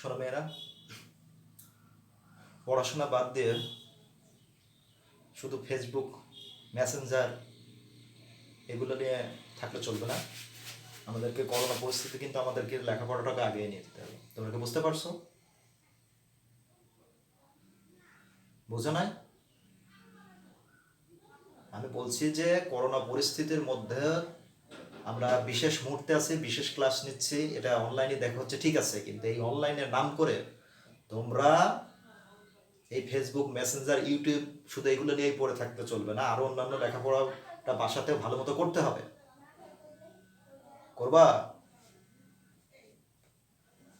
শোনো মেয়েরা, পড়াশোনা বাদ দিয়ে শুধু ফেসবুক, মেসেঞ্জার এগুলো নিয়ে থাকলে চলবে না। আমাদেরকে করোনা পরিস্থিতি কিন্তু আমাদেরকে লেখাপড়াটাকে আগিয়ে নিয়ে যেতে হবে। তোমরা কি বুঝতে পারছো? বুঝো নাই? আমি বলছি যে করোনা পরিস্থিতির মধ্যে আমরা বিশেষ মুহূর্তে আছি, বিশেষ ক্লাস নিচ্ছি, এটা অনলাইনে দেখা হচ্ছে, ঠিক আছে, কিন্তু এই অনলাইনের নাম করে তোমরা এই ফেসবুক, মেসেঞ্জার, ইউটিউব শুধু এগুলো নিয়েই পড়ে থাকতে চলবে না। আরো অন্যান্য লেখাপড়াটা বাসাতেও ভালো মতো করতে হবে। করবা?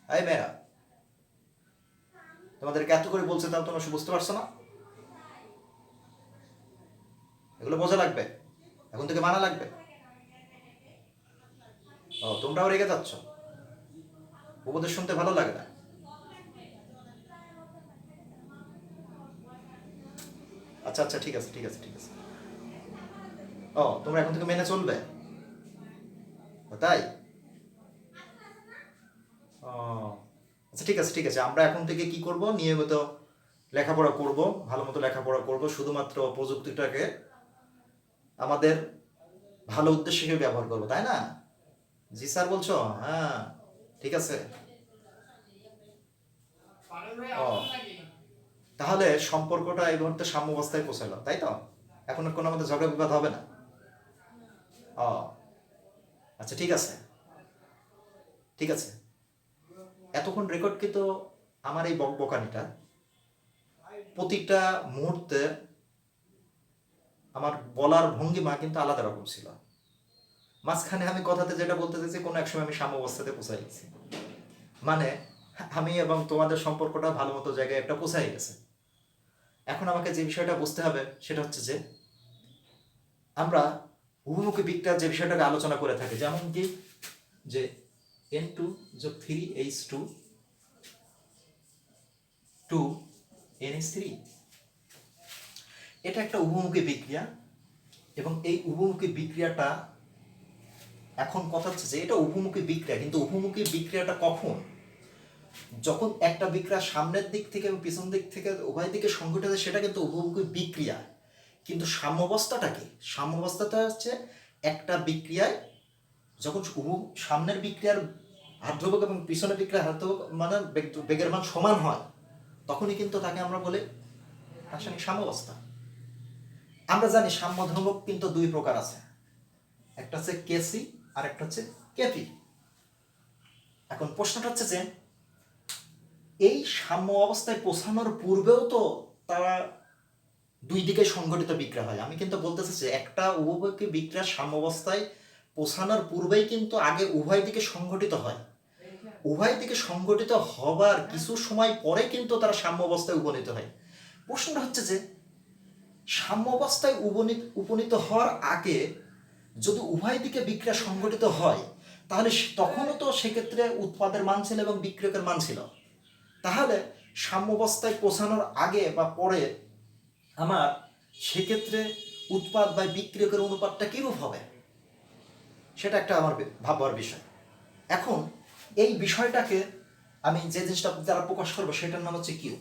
এই মেয়েরা, তোমাদেরকে এত করে বলছে, তাও তোমরা বুঝতে পারছো না? এগুলো বোঝা লাগবে, এখন থেকে মানা লাগবে। ও, তোমরাও রেগে যাচ্ছ, উপদেশ শুনতে ভালো লাগে না? আচ্ছা আচ্ছা, ঠিক আছে ঠিক আছে ঠিক আছে। ও, তোমরা এখন থেকে মেনে চলবে? ও, তাই? ও, আচ্ছা ঠিক আছে ঠিক আছে, আমরা এখন থেকে কি করব, নিয়মিত লেখাপড়া করব, ভালো মতো লেখাপড়া করব, শুধুমাত্র প্রযুক্তিটাকে আমাদের ভালো উদ্দেশ্যে হিসেবে ব্যবহার করবো, তাই না? জি স্যার বলছো? হ্যাঁ, ঠিক আছে। ও, তাহলে সম্পর্কটা এই মুহূর্তে সাম্যাবস্থায় পৌঁছালো, তাই তো? এখন আর কোনো আমাদের ঝগড়া বিবাদ হবে না? ও, আচ্ছা ঠিক আছে ঠিক আছে। এতক্ষণ রেকর্ড কিন্তু আমার এই বকবকানিটা প্রতিটা মুহূর্তে আমার বলার ভঙ্গিমা কিন্তু আলাদা রকম ছিল। মাঝখানে আমি কথাতে যেটা বলতে চাইছি, কোনো এক সময় আমি সাম্যাবস্থাতে পৌঁছাই গেছি, মানে আমি এবং তোমাদের সম্পর্কটা ভালো মতো জায়গায় একটা পৌঁছাই গেছে। এখন আমাকে যে বিষয়টা বুঝতে হবে সেটা হচ্ছে যে আমরা উভমুখী দিকটা যে বিষয়টাকে আলোচনা করে থাকি, যেমন কি যে N2 + 3H2 2NH3, এটা একটা উভমুখী বিক্রিয়া। এবং এই উভমুখী বিক্রিয়াটা, এখন কথা হচ্ছে যে এটা উভমুখী বিক্রিয়া, কিন্তু উভমুখী বিক্রিয়াটা কখন? যখন একটা বিক্রিয়া সামনের দিক থেকে এবং পিছন দিক থেকে উভয় দিকে সংঘটিত হয়, সেটা কিন্তু উভমুখী বিক্রিয়া। কিন্তু সাম্যাবস্থাটা কি? সাম্যাবস্থাটা হচ্ছে একটা বিক্রিয়ায় যখন সামনের বিক্রিয়ার হার্দ্রবেগ এবং পিছনের বিক্রিয়ার হার্দ্রবেগ মানে বেগের মান সমান হয়, তখনই কিন্তু তাকে আমরা বলি রাসায়নিক সাম্যাবস্থা। আমরা জানি সাম্যধ্রুবক কিন্তু দুই প্রকার আছে, একটা হচ্ছে কেসি আর একটা হচ্ছে কেপি। এখন প্রশ্নটা হচ্ছে যে এই সাম্য অবস্থায় পৌঁছানোর পূর্বেও তো তারা দুই দিকে সংঘটিত বিক্রিয়া হয়। আমি কিন্তু বলতে চাচ্ছি একটা উভয়কে বিক্রিয়ার সাম্যাবস্থায় পৌঁছানোর পূর্বেই কিন্তু আগে উভয় দিকে সংঘটিত হয়। উভয় দিকে সংঘটিত হবার কিছু সময় পরে কিন্তু তারা সাম্যাবস্থায় উপনীত হয়। প্রশ্নটা হচ্ছে যে সাম্যাবস্থায় উপনীত হওয়ার আগে যদি উভয় দিকে বিক্রিয়া সংঘটিত হয়, তাহলে তখনও তো সেক্ষেত্রে উৎপাদের মান ছিল এবং বিক্রিয়কের মান ছিল। তাহলে সাম্যাবস্থায় পৌঁছানোর আগে বা পরে আমার সেক্ষেত্রে উৎপাদ বা বিক্রিয়কের অনুপাতটা কিরূপ হবে, সেটা একটা আমার ভাববার বিষয়। এখন এই বিষয়টাকে আমি যে জিনিসটা দ্বারা প্রকাশ করবো সেটার নাম হচ্ছে কিউ।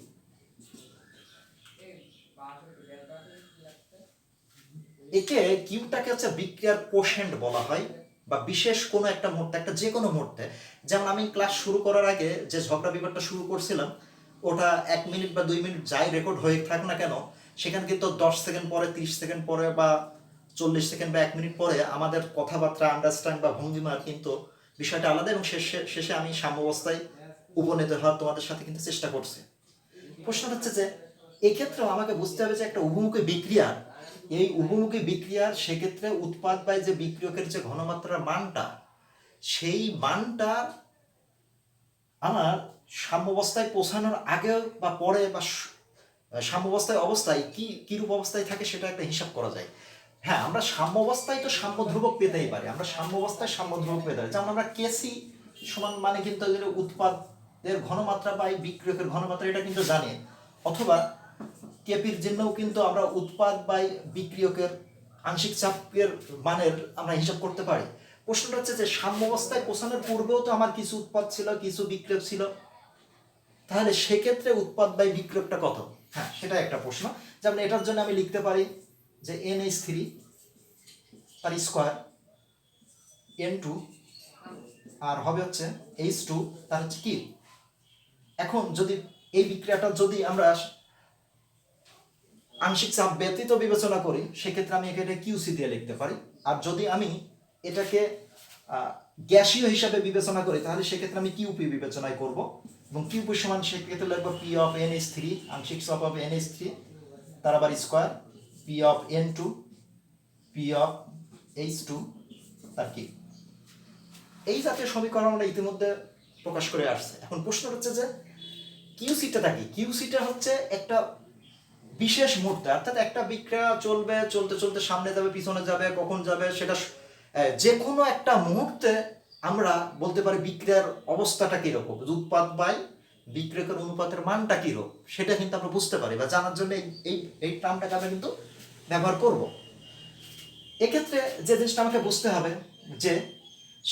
একে কিউটাকে হচ্ছে বিক্রিয়ার কোশেন্ট বলা হয়, বা বিশেষ কোনো একটা মুহূর্তে, একটা যে কোনো মুহূর্তে, যেমন আমি ক্লাস শুরু করার আগে যে ঝগড়া বিবাদটা শুরু করছিলাম, ওটা 1 মিনিট বা 2 মিনিট যাই রেকর্ড হয়ে থাক না কেন, সেখানে কিন্তু 10 সেকেন্ড পরে, 30 সেকেন্ড পরে বা 40 সেকেন্ড বা 1 মিনিট পরে আমাদের কথাবার্তা, আন্ডারস্ট্যান্ড বা ভঙ্গিমার কিন্তু বিষয়টা আলাদা, এবং শেষে আমি সাম্যাবস্থায় উপনীত হওয়ার তোমাদের সাথে কিন্তু চেষ্টা করছি। প্রশ্নটা হচ্ছে যে এক্ষেত্রেও আমাকে বুঝতে হবে যে একটা উভমুখী বিক্রিয়া, এই উভমুখী বিক্রিয়ার সেক্ষেত্রে উৎপাদ বা যে বিক্রিয়কের যে ঘনমাত্রার মানটা, সেই মানটা আমার সাম্যাবস্থায় পৌঁছানোর আগে বা পরে বা সাম্যাবস্থায় অবস্থায় কি কিরূপ অবস্থায় থাকে সেটা একটা হিসাব করা যায়। হ্যাঁ, আমরা সাম্যাবস্থায় তো সাম্য ধ্রুবক পেতেই পারি, আমরা সাম্যাবস্থায় সাম্য ধ্রুবক পেতে পারি, যেমন আমরা কেসি সমান মানে কিন্তু উৎপাদের ঘনমাত্রা বা বিক্রিয়কের ঘনমাত্রা, এটা কিন্তু জানি। অথবা কেপির জন্যও কিন্তু আমরা উৎপাদ বা বিক্রিয়কের আংশিক চাপের মানের আমরা হিসাব করতে পারি। প্রশ্নটা হচ্ছে যে সাম্যাবস্থায় পৌঁছানোর পূর্বেও তো আমার কিছু উৎপাদ ছিল, কিছু বিক্রিয়ক ছিল, তাহলে সেক্ষেত্রে উৎপাদ বাই বিক্রিয়কটা কত? হ্যাঁ, সেটা একটা প্রশ্ন। যেমন এটার জন্য আমি লিখতে পারি যে NH3 তার স্কোয়ার N2 আর হবে হচ্ছে H2 তার হচ্ছে কি। এখন যদি এই বিক্রিয়াটা যদি আমরা আংশিক চাপ ব্যতীত বিবেচনা করি, সেক্ষেত্রে আমি এখানে কিউসি দিয়ে লিখতে পারি। আর যদি আমি এটাকে গ্যাসীয় হিসাবে বিবেচনা করি, তাহলে সেক্ষেত্রে আমি কিউপি বিবেচনায় করব, এবং কিউপি সমান সেক্ষেত্রে লিখবো পি অফ NH3 আংশিক চাপ অফ NH3 তার আবার square P of N2 P of H2 তার কি। এই জাতীয় সমীকরণ আমরা ইতিমধ্যে প্রকাশ করে আসছে। এখন প্রশ্ন হচ্ছে যে কিউসিটা কি? কিউসিটা হচ্ছে একটা বিশেষ মুহূর্তে, অর্থাৎ একটা বিক্রিয়া চলবে, চলতে চলতে সামনে যাবে, পিছনে যাবে, কখন যাবে, সেটা যে কোনো একটা মুহূর্তে আমরা বলতে পারি বিক্রিয়ার অবস্থাটা কীরকম, উৎপাদ বাই বিক্রিয়কের অনুপাতের মানটা কীরকম, সেটা কিন্তু আমরা বুঝতে পারি বা জানার জন্য এই এই টার্মটাকে আমরা কিন্তু ব্যবহার করব। এক্ষেত্রে যে জিনিসটা আমাকে বুঝতে হবে যে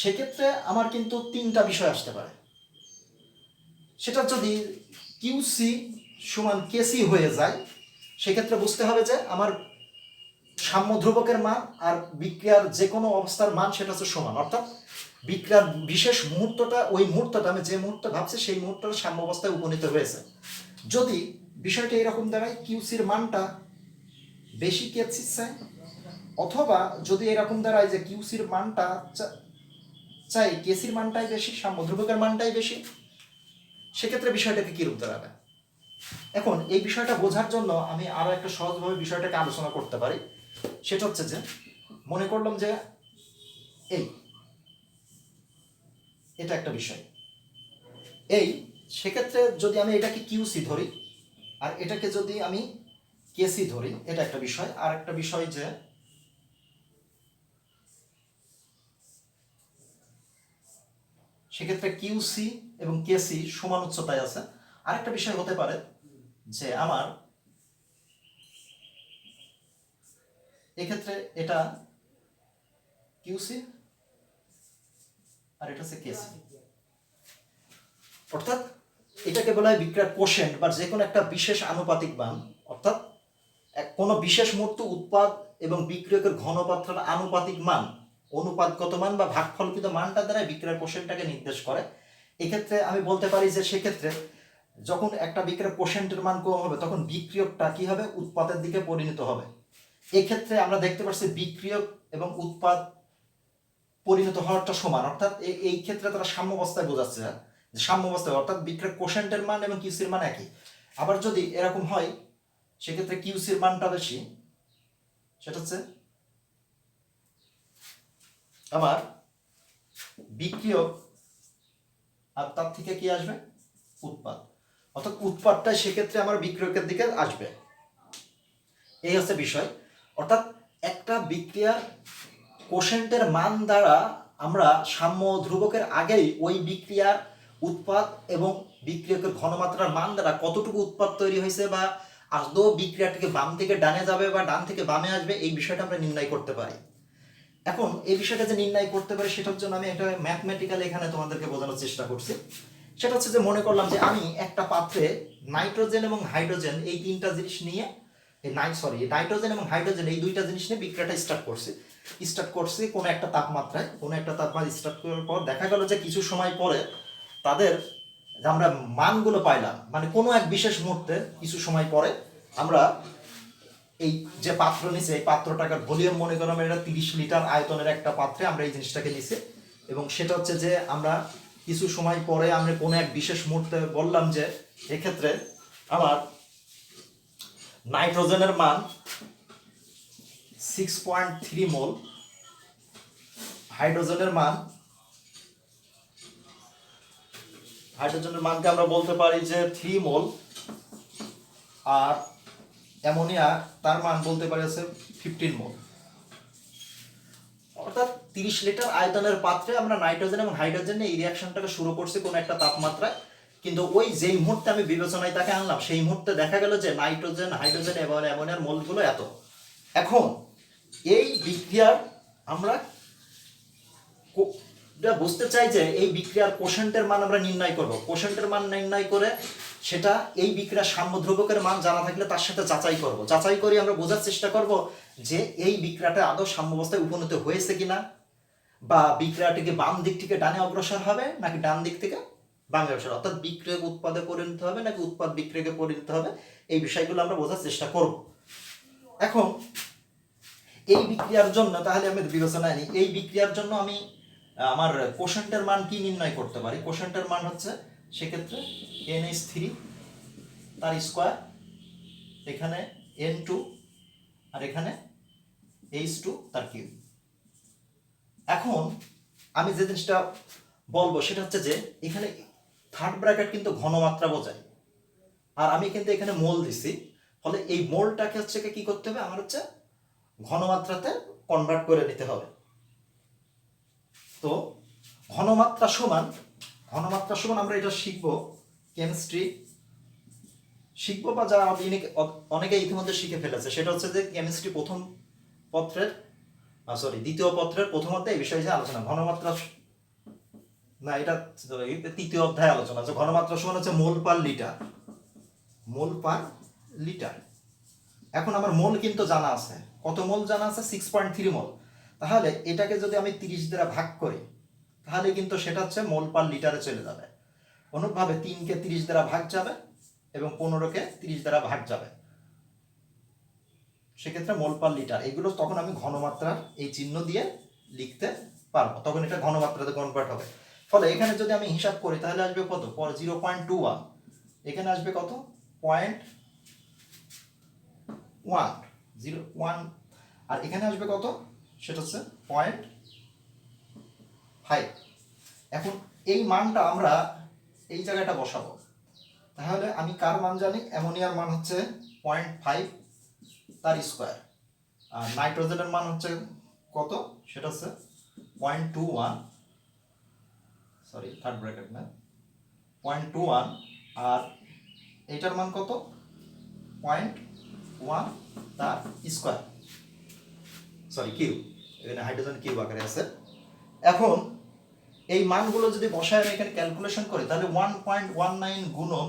সেক্ষেত্রে আমার কিন্তু তিনটা বিষয় আসতে পারে। সেটা যদি কিউসি সমান কেসি হয়ে যায়, সেক্ষেত্রে বুঝতে হবে যে আমার সাম্য ধ্রুবকের মান আর বিক্রিয়ার যে কোনো অবস্থার মান সেটা হচ্ছে সমান, অর্থাৎ বিক্রিয়ার বিশেষ মুহূর্তটা, ওই মুহূর্তটা আমি যে মুহূর্তে ভাবছি সেই মুহূর্তটা সাম্য অবস্থায় উপনীত হয়েছে। যদি বিষয়টা এরকম দাঁড়ায় কিউসির মানটা বেশি কেসির চাই, অথবা যদি এরকম দাঁড়ায় যে কিউসির মানটা চাই কেসির মানটাই বেশি, সাম্য ধ্রুবকের মানটাই বেশি, সেক্ষেত্রে বিষয়টাকে কিরূপ দাঁড়াবে। এখন এই বিষয়টা বোঝার জন্য আমি আরো একটা সহজভাবে বিষয়টাকে আলোচনা করতে পারি। সেটা হচ্ছে যে মনে করলাম যে এটা একটা বিষয়, সেক্ষেত্রে যদি আমি এটাকে কিউসি ধরি আর এটাকে যদি আমি কেসি ধরি, এটা একটা বিষয়। আর একটা বিষয় যে সেক্ষেত্রে কিউসি এবং কেসি সমান উচ্চতায় আছে। আরেকটা বিষয় হতে পারে যে আমার এক্ষেত্রে এটা কিউসি আর এটা হচ্ছে কেসি, অর্থাৎ এটাকে বলা হয় বিক্রিয়ার কোশেন্ট বা যে কোনো একটা বিশেষ আনুপাতিক মান, অর্থাৎ কোনো বিশেষ মুহূর্তে উৎপাদ এবং বিক্রিয়কের ঘনমাত্রার আনুপাতিক মান, অনুপাতগত মান বা ভাগফলকৃত মানটা দ্বারা বিক্রিয়ার কোশেন্টটাকে নির্দেশ করে। এক্ষেত্রে আমি বলতে পারি যে সেক্ষেত্রে যখন একটা বিক্রিয়ার কোশেন্টের মান কম হবে, তখন বিক্রিয়কটা কি হবে, উৎপাদের দিকে পরিণত হবে। এক্ষেত্রে আমরা দেখতে পাচ্ছি বিক্রিয়ক এবং উৎপাদ পরিণত হওয়াটা সমান, অর্থাৎ এই ক্ষেত্রে তারা সাম্যাবস্থায় বোঝাচ্ছে যে সাম্যাবস্থায়, অর্থাৎ বিক্রিয়ার কোশেন্টের মান এবং কিউসির মান একই। আবার যদি এরকম হয় সেক্ষেত্রে কিউসির মানটা বেশি, সেটা হচ্ছে আমার বিক্রিয়ক আর তার থেকে কি আসবে, উৎপাদ, অর্থাৎ উৎপাদটা সেক্ষেত্রে আমার বিক্রিয়কের দিকে আসবে। এই হচ্ছে বিষয়। অর্থাৎ একটা বিক্রিয়ার কোশেন্টের মান দ্বারা আমরা সাম্য ধ্রুবকের আগেই ওই বিক্রিয়ার উৎপাদ এবং বিক্রিয়কের ঘনমাত্রার মান দ্বারা কতটুকু উৎপাদ তৈরি হয়েছে বা আদৌ বিক্রিয়াটিকে বাম থেকে ডানে যাবে বা ডান থেকে বামে আসবে, এই বিষয়টা আমরা নির্ণয় করতে পারি। এখন এই বিষয়টা যে নির্ণয় করতে পারি সেটার জন্য আমি একটা ম্যাথমেটিক্যাল এখানে তোমাদেরকে বোঝানোর চেষ্টা করছি। সেটা হচ্ছে যে মনে করলাম যে আমি একটা পাত্রে নাইট্রোজেন এবং হাইড্রোজেন এই তিনটা জিনিস নিয়ে নাইট্রোজেন এবং হাইড্রোজেন এই দুইটা জিনিস নিয়ে বিক্রিয়াটা স্টার্ট করছি কোনো একটা তাপমাত্রায়। স্টার্ট করার পর দেখা গেল যে কিছু সময় পরে তাদের আমরা মানগুলো পাইলাম, মানে কোনো এক বিশেষ মুহূর্তে কিছু সময় পরে আমরা এই যে পাত্র নিছে, এই পাত্রটাকে ভলিউম মনে করলাম এটা 30 লিটার আয়তনের একটা পাত্রে আমরা এই জিনিসটাকে নিছি, এবং সেটা হচ্ছে যে আমরা কিছু সময় পরে আমরা কোনো এক বিশেষ মুহূর্তে বললাম যে এক্ষেত্রে আমার নাইট্রোজেনের মান 6.3 মোল, হাইড্রোজেনের মানকে আমরা বলতে পারি যে 3 মোল, আর অ্যামোনিয়া তার মান বলতে পারি আছে 15 মোল। অর্থাৎ 30 লিটার আয়তনের পাত্রে আমরা নাইট্রোজেন এবং হাইড্রোজেন এই রিঅ্যাকশনটাকে শুরু করছি কোনো একটা তাপমাত্রায়, কিন্তু ওই যেই মুহূর্তে আমি বিবেচনায় তাকে আনলাম সেই মুহূর্তে দেখা গেল যে নাইট্রোজেন, হাইড্রোজেন এবং অ্যামোনিয়ার মোলগুলো এত। এখন এই বিক্রিয়ার আমরা বুঝতে চাই যে এই বিক্রিয়ার কোশেন্টের মান আমরা নির্ণয় করব। কোশেন্টের মান নির্ণয় করে সেটা এই বিক্রিয়ার সাম্যদ্রব্যকের মান জানা থাকলে তার সাথে যাচাই করব। যাচাই করে আমরা বোঝার চেষ্টা করব যে এই বিক্রিয়াটা আদৌ সাম্যাবস্থায় উপনীত হয়েছে কিনা, বা বিক্রিয়াটিকে বাম দিক থেকে ডানে অগ্রসর হবে নাকি ডান দিক থেকে বামে অগ্রসর, অর্থাৎ বিক্রিয়ক উৎপাদে পরিণত হবে নাকি উৎপাদ বিক্রিয়কে পরিণত হবে, এই বিষয়গুলো আমরা বোঝার চেষ্টা করব। এখন এই বিক্রিয়ার জন্য তাহলে আমি বিবেচনায় নিই, এই বিক্রিয়ার জন্য আমি আমার কোশেন্টের মান কি নির্ণয় করতে পারি? কোশেন্টের মান হচ্ছে সেক্ষেত্রে NH3 তার স্কোয়ার, এখানে N2 আর এখানে H2 তার কিউব। এখন আমি যে জিনিসটা বলবো সেটা হচ্ছে যে এখানে থার্ড ব্র্যাকেট কিন্তু ঘনমাত্রা বোঝায়, আর আমি কিন্তু এখানে মোল দিছি, ফলে এই মোলটাকে হচ্ছে কি করতে হবে, আমার হচ্ছে ঘনমাত্রাতে কনভার্ট করে নিতে হবে। তো ঘনমাত্রা সমান আমরা এটা শিখবো, কেমিস্ট্রি শিখবো, বা যারা অনেকে ইতিমধ্যে শিখে ফেলেছে, সেটা হচ্ছে যে কেমিস্ট্রি প্রথম পত্রের দ্বিতীয় পত্রের প্রথম অধ্যায়ে এই বিষয়ে যে আলোচনা, ঘনমাত্রা না এটা তৃতীয় অধ্যায়ে আলোচনা আছে। ঘনমাত্রা সমান হচ্ছে মোল পার লিটার, মোল পার লিটার। এখন আমার মোল কিন্তু জানা আছে, কত মোল জানা আছে? 6.3 মোল। তাহলে এটাকে যদি আমি 30 দ্বারা ভাগ করি তাহলে কিন্তু সেটা হচ্ছে মোল পার লিটারে চলে যাবে। অনুরূপভাবে 3কে 30 দ্বারা ভাগ যাবে এবং 15কে 30 দ্বারা ভাগ যাবে, সেক্ষেত্রে মোল পার লিটার। এগুলো তখন আমি ঘনমাত্রার এই চিহ্ন দিয়ে লিখতে পারবো, তখন এটা ঘনমাত্রাতে কনভার্ট হবে। ফলে এখানে যদি আমি হিসাব করি তাহলে আসবে কত? 0.21, এখানে আসবে কত? 0.1, আর এখানে আসবে কত? সেটা হচ্ছে 0.5। এখন এই মানটা আমরা এই জায়গাটা বসাবো, তাহলে আমি কার মান জানি? অ্যামোনিয়ার মান হচ্ছে 0.5 তার স্কোয়ার, আর নাইট্রোজেনের মান হচ্ছে কত? সেটা হচ্ছে 0.21, সরি থার্ড ব্র্যাকেট না, 0.21, আর এইটার মান কত? 0.1 তার স্কোয়ার, সরি কিউব, এখানে হাইড্রোজেন কিউব আকারে আছে। এখন এই মানগুলো যদি বসায় আমি এখানে ক্যালকুলেশন করি তাহলে 1.19 গুণন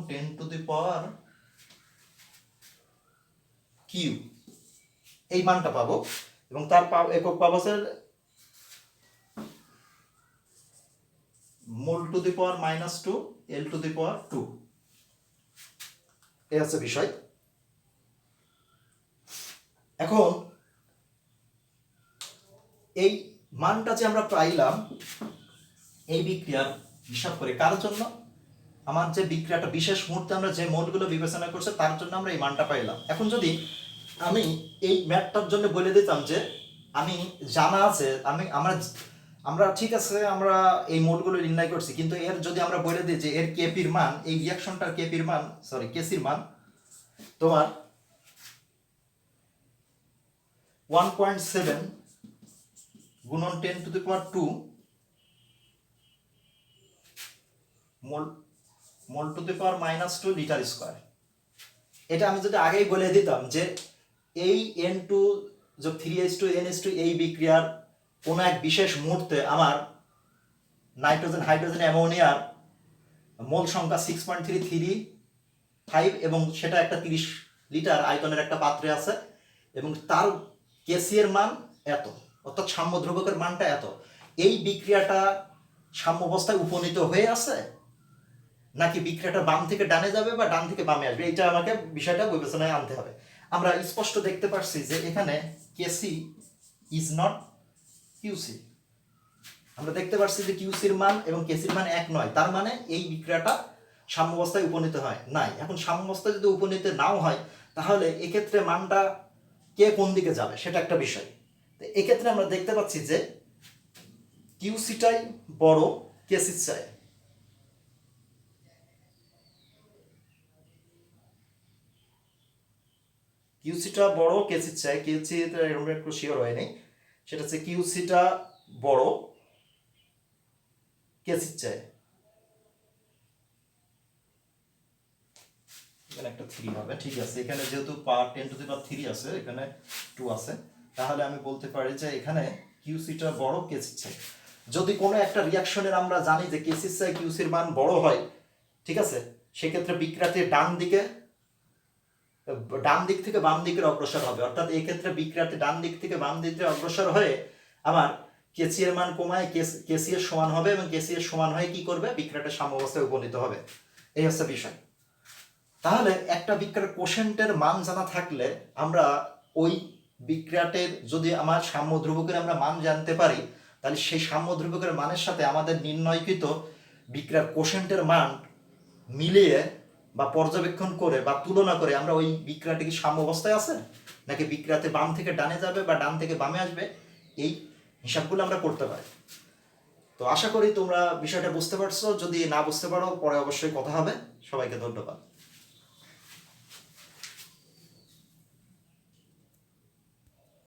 10 টু দি পাওয়ার কিউব, এই মানটা পাবো। এবং তার একক পাবো mole to the power -2 L to the power 2, এই হচ্ছে বিষয়। এখন এই মানটা যে আমরা পাইলাম এই বিক্রিয়ার হিসাব করে, কার জন্য? আমার যে বিক্রিয়াটা বিশেষ মুহূর্তে আমরা যে মোলগুলো বিবেচনা করছি তার জন্য আমরা এই মানটা পাইলাম। এখন যদি আমি এই ম্যাথটার জন্য বলে দিতাম যে আমি জানা আছে, আমরা ঠিক আছে আমরা এই মোলগুলো নির্ণয় করছি, কিন্তু এর যদি আমরা বলে দিই যে এর কেপির মান, এই রিঅ্যাকশনটার কেপির মান, সরি কেসির মান তোমার 1.7 গুণন 10 two the power 2 mole to the power -2 litre square. এটা আমি যদি আগেই বলে দিতাম যে এই N2 যোগ 3H2 NH2 এই বিক্রিয়ার কোনো এক বিশেষ মুহূর্তে আমার নাইট্রোজেন হাইড্রোজেন অ্যামোনিয়ার মোল সংখ্যা 6.335 এবং সেটা একটা 30 লিটার আয়তনের একটা পাত্রে আছে, এবং তার কেসি এর মান এত, অর্থাৎ সাম্যদ্রব্যকের মানটা এত, এই বিক্রিয়াটা সাম্যাবস্থায় উপনীত হয়ে আছে নাকি বিক্রিয়াটা বাম থেকে ডানে যাবে বা ডান থেকে বামে আসবে, এটা আমাকে বিষয়টা বিবেচনায় আনতে হবে। আমরা স্পষ্ট দেখতে পাচ্ছি যে এখানে কেসি ইজ নট কিউসি, আমরা দেখতে পাচ্ছি যে কিউসির মান এবং কেসির মান এক নয়, তার মানে এই বিক্রিয়াটা সাম্যাবস্থায় উপনীত হয় নাই। এখন সাম্যাবস্থায় যদি উপনীত নাও হয় তাহলে এক্ষেত্রে মানটা কে কোন দিকে যাবে সেটা একটা বিষয়। তো এক্ষেত্রে আমরা দেখতে পাচ্ছি যে কিউসিটাই বড় কেসির চাই, কিউসিটা বড় কেসির চাই, কিউসি এরকম একটু শিওর হয় নাই, সেটা হচ্ছে কিউসিটা বড় কেসির চাই। এখানে একটা 3 হবে, ঠিক আছে, এখানে যেহেতু 10 টু দি পাওয়ার 3 আছে, এখানে 2 আছে, তাহলে আমি বলতে পারি যে এখানে কিউসিটা বড় কেসির চেয়ে। যদি কোনো একটা রিয়াকশনের আমরা জানি যে কেসির চেয়ে কিউসির মান বড় হয়, ঠিক আছে, সেক্ষেত্রে বিক্রিয়াটির ডান দিক থেকে বাম দিকের অগ্রসর হবে। অর্থাৎ এই ক্ষেত্রে বিক্রিয়াটি ডান দিক থেকে বাম দিকে অগ্রসর হয়ে আমার কেসি এর মান কমায় কেসি এর সমান হবে, এবং কেসি এর সমান হয়ে কি করবে, বিক্রিয়াটা সাম্যাবস্থায় উপনীত হবে। এই হচ্ছে বিষয়। তাহলে একটা বিক্রিয়ার কোশেন্টের মান জানা থাকলে আমরা ওই বিক্রিয়াটের যদি আমার সাম্য ধ্রুবকের আমরা মান জানতে পারি, তাহলে সেই সাম্য ধ্রুবকের মানের সাথে আমাদের নির্ণয়কৃত বিক্রিয়ার কোশেন্টের মান মিলিয়ে বা পর্যবেক্ষণ করে বা তুলনা করে আমরা ওই বিক্রিয়াটি কি সাম্য অবস্থায় আছে নাকি বিক্রিয়াতে বাম থেকে ডানে যাবে বা ডান থেকে বামে আসবে, এই হিসাবগুলো আমরা করতে পারি। তো আশা করি তোমরা বিষয়টা বুঝতে পারছো। যদি না বুঝতে পারো পরে অবশ্যই কথা হবে। সবাইকে ধন্যবাদ।